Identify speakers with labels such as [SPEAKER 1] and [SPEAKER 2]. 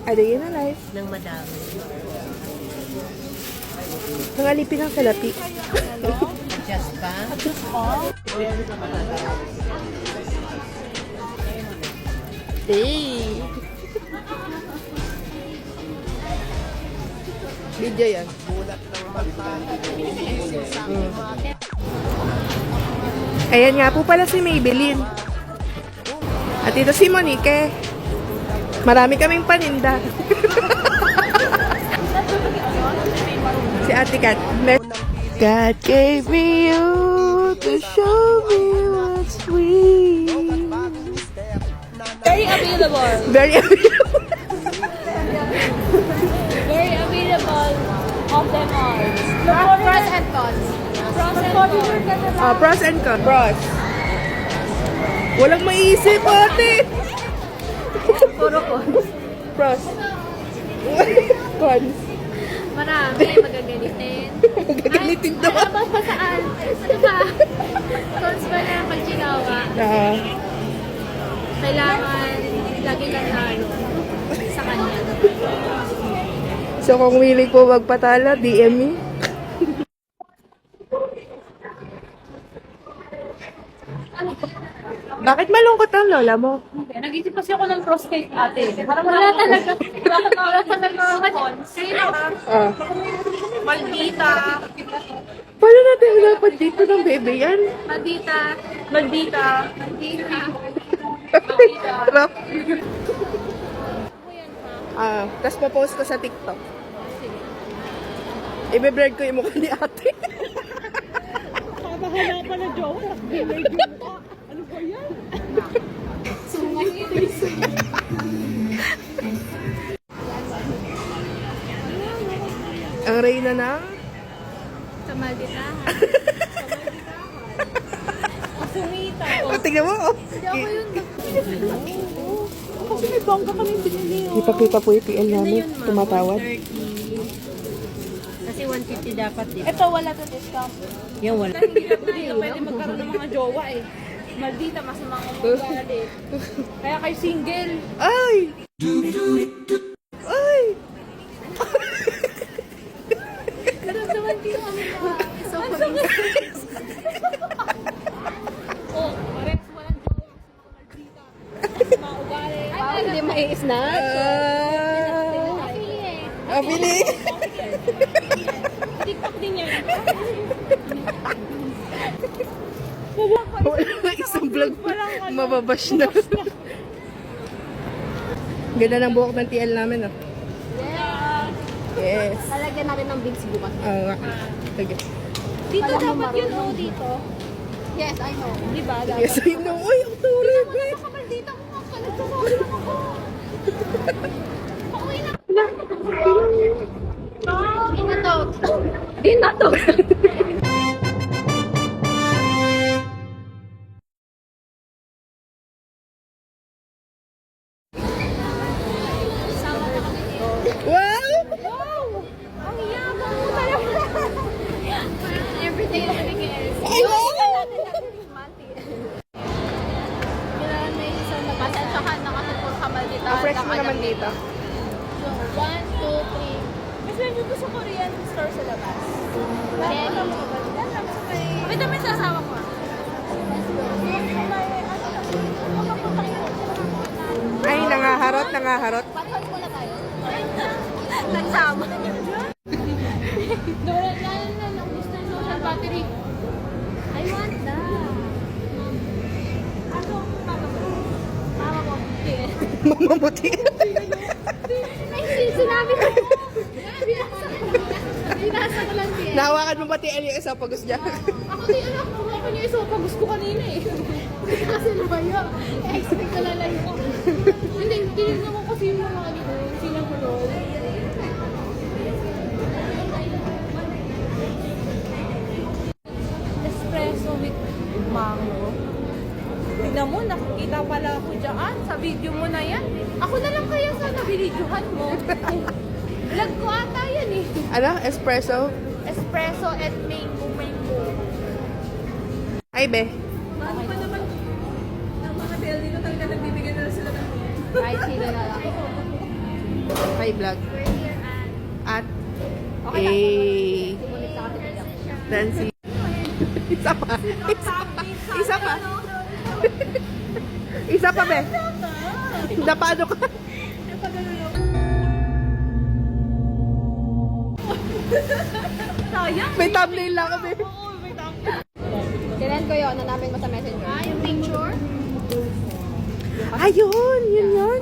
[SPEAKER 1] A day in a life.
[SPEAKER 2] Ng madami.
[SPEAKER 1] Nangalipin ng salapi.
[SPEAKER 2] Just pa?
[SPEAKER 1] Hey! Video yan. Ayan nga po pala si Maybelline. At ito si Monique. Marami kaming paninda. Si Ate Kat. God gave me you to show me what's sweet.
[SPEAKER 3] Very available.
[SPEAKER 1] Very available.
[SPEAKER 3] Very available of them all. Pros and cons. Pros and cons.
[SPEAKER 1] Pros and cons. Pros. Walang maisip, ate.
[SPEAKER 3] Puro cons.
[SPEAKER 1] Pros. Cons.
[SPEAKER 3] Marami magaganitin.
[SPEAKER 1] Gagalitin daw.
[SPEAKER 3] Ano ba saan? Ano ba? Cons ba na pag ginawa? Kailangan lagi kang talo sa kanya.
[SPEAKER 1] So kung willing po magpatalo, DM me. Bakit malungkot ang lola mo?
[SPEAKER 3] Nag-isip kasi ako ng cross cake ate. Parang wala talaga. Wala talaga cons. Maldita.
[SPEAKER 1] Paano natin dapat dito ng bebe yan?
[SPEAKER 3] Maldita. Maldita. Maldita.
[SPEAKER 1] Sarap. Tapos pa-post ko sa TikTok. Ibe-blurred ko yung mukha ni ate.
[SPEAKER 3] Kakahanapan na jowa. Ano ba yan?
[SPEAKER 1] Ang reyna na.
[SPEAKER 3] Sa malditahan. Sumita.
[SPEAKER 1] Tingnan mo.
[SPEAKER 3] Hindi ako yun. Kasi may bangka kami binili.
[SPEAKER 1] Kita-kita po yung PL namin. Tumatawad.
[SPEAKER 2] Kasi 150 dapat din.
[SPEAKER 3] Ito wala to discount.
[SPEAKER 2] Yung wala.
[SPEAKER 3] Hindi ka pwede magkaroon ng mga jowa eh. Maldita, mas mga ugali. Kaya kayo single.
[SPEAKER 1] Ay! Ay!
[SPEAKER 3] Naramdaman ko yung aming mga iso ko. Oh, parehas walang jowa. Maldita. Mga ugali.
[SPEAKER 2] Ay, hindi mai-snack.
[SPEAKER 1] Feeling.
[SPEAKER 3] TikTok din yan.
[SPEAKER 1] Wala isang vlog. Mababash na. Ganda ng buhok ng TL namin, oh. Yes.
[SPEAKER 3] Lalagyan na rin ng bigs bukas.
[SPEAKER 1] Oo nga. Sige.
[SPEAKER 3] Dito dapat yun, oh, dito. Yes, I know. Di ba?
[SPEAKER 1] Yes, I know. Ay, ang turi.
[SPEAKER 3] Baka maldita ko nga pala. Nagsasabi lang ako. Pauwi na. Ina to. Di na to.
[SPEAKER 1] Wow!
[SPEAKER 3] Wow! Ang yabang mo talaga. Everyday living is.
[SPEAKER 1] Ay, wow!
[SPEAKER 3] Kailangan may isang napasensyahan na kasi puro kamaldita.
[SPEAKER 1] Ang fresh mo naman dito.
[SPEAKER 3] So, 1, 2, 3. Kasi nandito sa Korean store sa labas. Then, may dami sa asawa ko.
[SPEAKER 1] Ay, nangaharot, nangaharot.
[SPEAKER 3] Patol muna tayo. Nagsama. Doon na lang gusto ng social battery. I want that. Ako, mama mo. Mama mo.
[SPEAKER 1] Mamamuti.
[SPEAKER 3] Ay, sinabi ko. Binasa ko lang din.
[SPEAKER 1] Nahawakan mo pati yung esophagus niya.
[SPEAKER 3] Ako din, anak, kuha ko niya esophagus ko kanina eh. Kasi lumayo. Expect na lalayo ko. Hindi, tinignan ko kasi yung mga dito, sinahulol. Espresso with mango. Tignan mo, nakikita pala ako dyan sa video mo na yan. Ako na lang kaya sana binidyohan mo. Vlog ko ata yan eh.
[SPEAKER 1] Ano? Espresso?
[SPEAKER 3] Espresso and mango.
[SPEAKER 1] Ay, be.
[SPEAKER 3] Ano pa naman ng mga tell dito talaga nagbibigay na sila ng kahit sila na lang.
[SPEAKER 1] Hi, vlog. At
[SPEAKER 2] Okay lang.
[SPEAKER 1] eh,
[SPEAKER 2] Sumunod sa atin lang.
[SPEAKER 1] Nancy. Isa pa. Isa pa. Isa pa, be. Napano ka?
[SPEAKER 3] Sayang.
[SPEAKER 1] May thumbnail lang kami.
[SPEAKER 2] Sinend ko yun, na namin mo sa messenger.
[SPEAKER 3] Yung picture?
[SPEAKER 1] Ayun, yun yun.